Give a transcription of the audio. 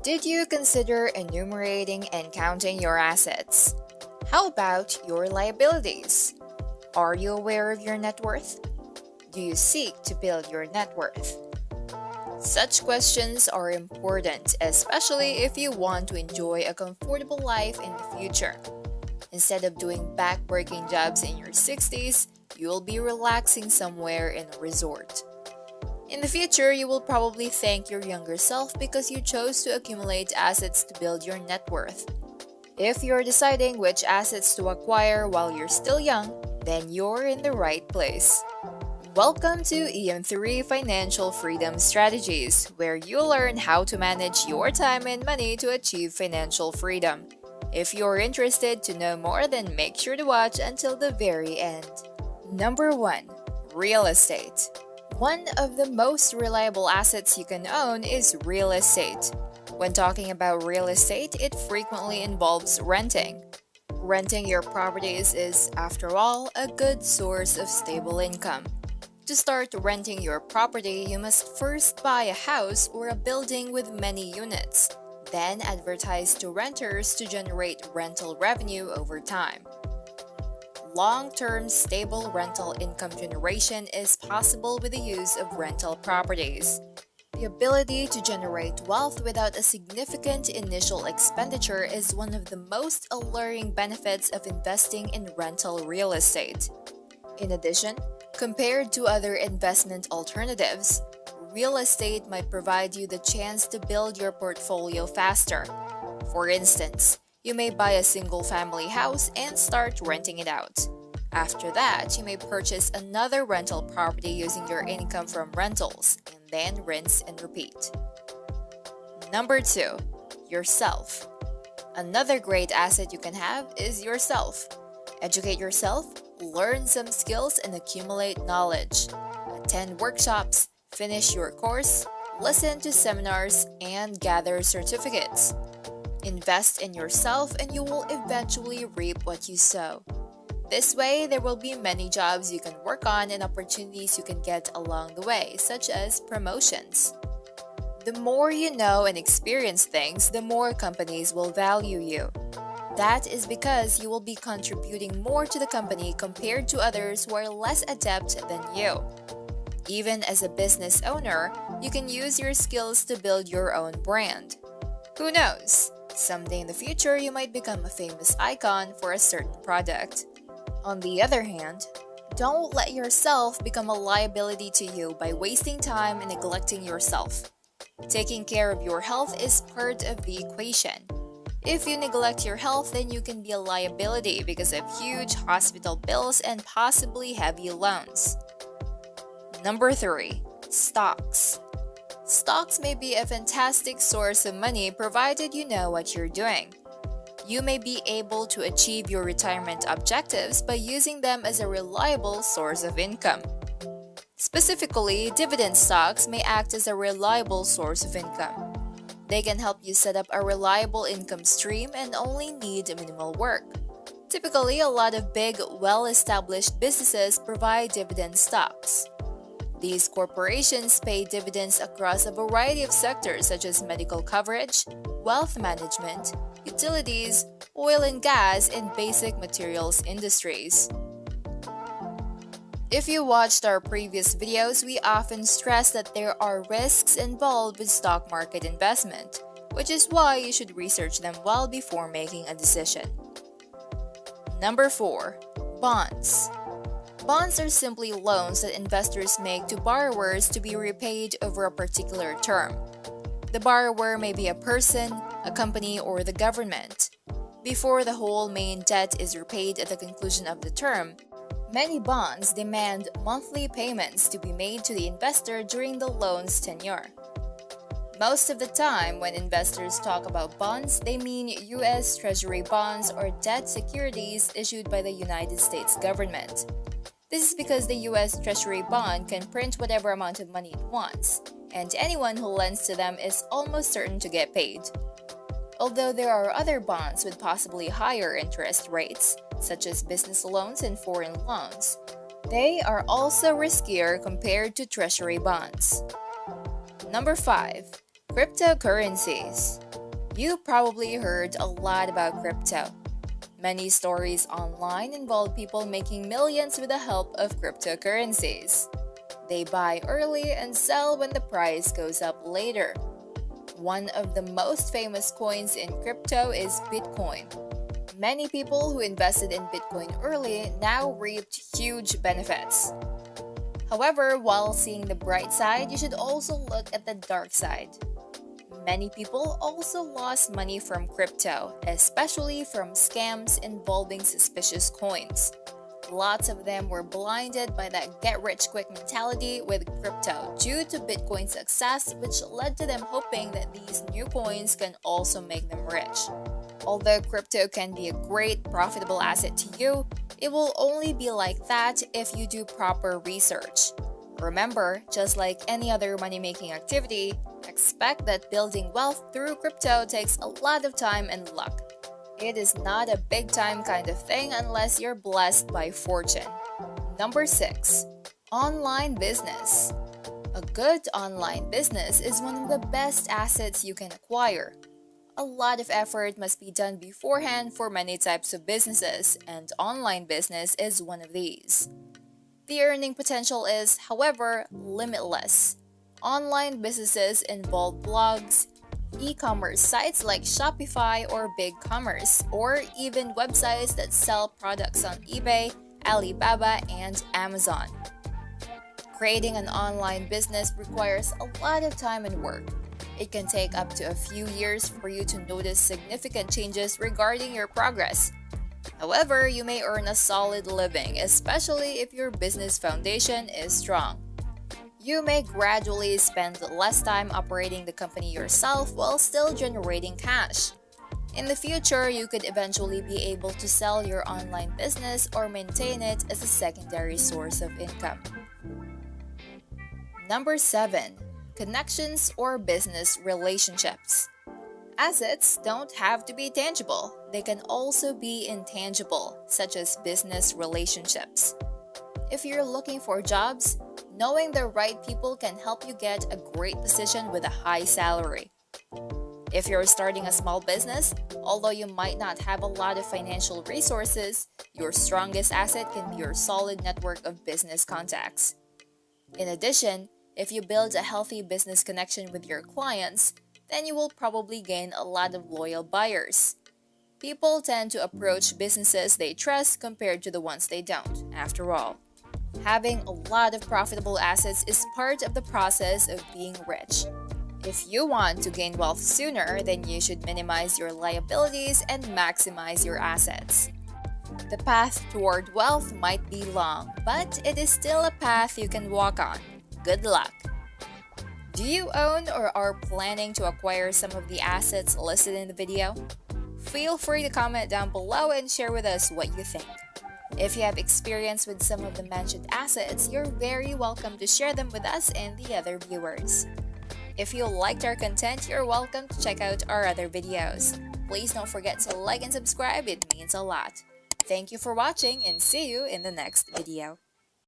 Did you consider enumerating and counting your assets? How about your liabilities? Are you aware of your net worth? Do you seek to build your net worth? Such questions are important, especially if you want to enjoy a comfortable life in the future. Instead of doing back-breaking jobs in your 60s, you'll be relaxing somewhere in a resort. In the future, you will probably thank your younger self because you chose to accumulate assets to build your net worth. If you're deciding which assets to acquire while you're still young, then you're in the right place. Welcome to EM3 Financial Freedom Strategies, where you'll learn how to manage your time and money to achieve financial freedom. If you're interested to know more, then make sure to watch until the very end. Number 1. Real estate. One of the most reliable assets you can own is real estate. When talking about real estate, it frequently involves renting. Renting your properties is, after all, a good source of stable income. To start renting your property, you must first buy a house or a building with many units, then advertise to renters to generate rental revenue over time. Long-term stable rental income generation is possible with the use of rental properties. The ability to generate wealth without a significant initial expenditure is one of the most alluring benefits of investing in rental real estate. In addition, compared to other investment alternatives, real estate might provide you the chance to build your portfolio faster. For instance, you may buy a single-family house and start renting it out. After that, you may purchase another rental property using your income from rentals, and then rinse and repeat. Number 2. Yourself. Another great asset you can have is yourself. Educate yourself, learn some skills, and accumulate knowledge. Attend workshops, finish your course, listen to seminars, and gather certificates. Invest in yourself and you will eventually reap what you sow. This way, there will be many jobs you can work on and opportunities you can get along the way, such as promotions. The more you know and experience things, the more companies will value you. That is because you will be contributing more to the company compared to others who are less adept than you. Even as a business owner, you can use your skills to build your own brand. Who knows? Someday in the future, you might become a famous icon for a certain product. On the other hand, don't let yourself become a liability to you by wasting time and neglecting yourself. Taking care of your health is part of the equation. If you neglect your health, then you can be a liability because of huge hospital bills and possibly heavy loans. Number 3. Stocks. Stocks may be a fantastic source of money provided you know what you're doing. You may be able to achieve your retirement objectives by using them as a reliable source of income. Specifically, dividend stocks may act as a reliable source of income. They can help you set up a reliable income stream and only need minimal work. Typically, a lot of big, well-established businesses provide dividend stocks. These corporations pay dividends across a variety of sectors such as medical coverage, wealth management, utilities, oil and gas, and basic materials industries. If you watched our previous videos, we often stress that there are risks involved with stock market investment, which is why you should research them well before making a decision. Number 4. Bonds. Bonds are simply loans that investors make to borrowers to be repaid over a particular term. The borrower may be a person, a company, or the government. Before the whole main debt is repaid at the conclusion of the term, many bonds demand monthly payments to be made to the investor during the loan's tenure. Most of the time, when investors talk about bonds, they mean U.S. Treasury bonds or debt securities issued by the United States government. This is because the U.S. Treasury bond can print whatever amount of money it wants, and anyone who lends to them is almost certain to get paid. Although there are other bonds with possibly higher interest rates, such as business loans and foreign loans, they are also riskier compared to Treasury bonds. Number 5. Cryptocurrencies. You probably heard a lot about crypto. Many stories online involve people making millions with the help of cryptocurrencies. They buy early and sell when the price goes up later. One of the most famous coins in crypto is Bitcoin. Many people who invested in Bitcoin early now reaped huge benefits. However, while seeing the bright side, you should also look at the dark side. Many people also lost money from crypto, especially from scams involving suspicious coins. Lots of them were blinded by that get-rich-quick mentality with crypto due to Bitcoin's success, which led to them hoping that these new coins can also make them rich. Although crypto can be a great, profitable asset to you, it will only be like that if you do proper research. Remember, just like any other money-making activity, expect that building wealth through crypto takes a lot of time and luck. It is not a big-time kind of thing unless you're blessed by fortune. Number 6. Online business. A good online business is one of the best assets you can acquire. A lot of effort must be done beforehand for many types of businesses, and online business is one of these. The earning potential is, however, limitless. Online businesses involve blogs, e-commerce sites like Shopify or BigCommerce, or even websites that sell products on eBay, Alibaba, and Amazon. Creating an online business requires a lot of time and work. It can take up to a few years for you to notice significant changes regarding your progress. However, you may earn a solid living, especially if your business foundation is strong. You may gradually spend less time operating the company yourself while still generating cash. In the future, you could eventually be able to sell your online business or maintain it as a secondary source of income. Number 7. Connections or business relationships. Assets don't have to be tangible. They can also be intangible, such as business relationships. If you're looking for jobs, knowing the right people can help you get a great position with a high salary. If you're starting a small business, although you might not have a lot of financial resources, your strongest asset can be your solid network of business contacts. In addition, if you build a healthy business connection with your clients, then you will probably gain a lot of loyal buyers. People tend to approach businesses they trust compared to the ones they don't, after all. Having a lot of profitable assets is part of the process of being rich. If you want to gain wealth sooner, then you should minimize your liabilities and maximize your assets. The path toward wealth might be long, but it is still a path you can walk on. Good luck! Do you own or are planning to acquire some of the assets listed in the video? Feel free to comment down below and share with us what you think. If you have experience with some of the mentioned assets, you're very welcome to share them with us and the other viewers. If you liked our content, you're welcome to check out our other videos. Please don't forget to like and subscribe, it means a lot. Thank you for watching and see you in the next video.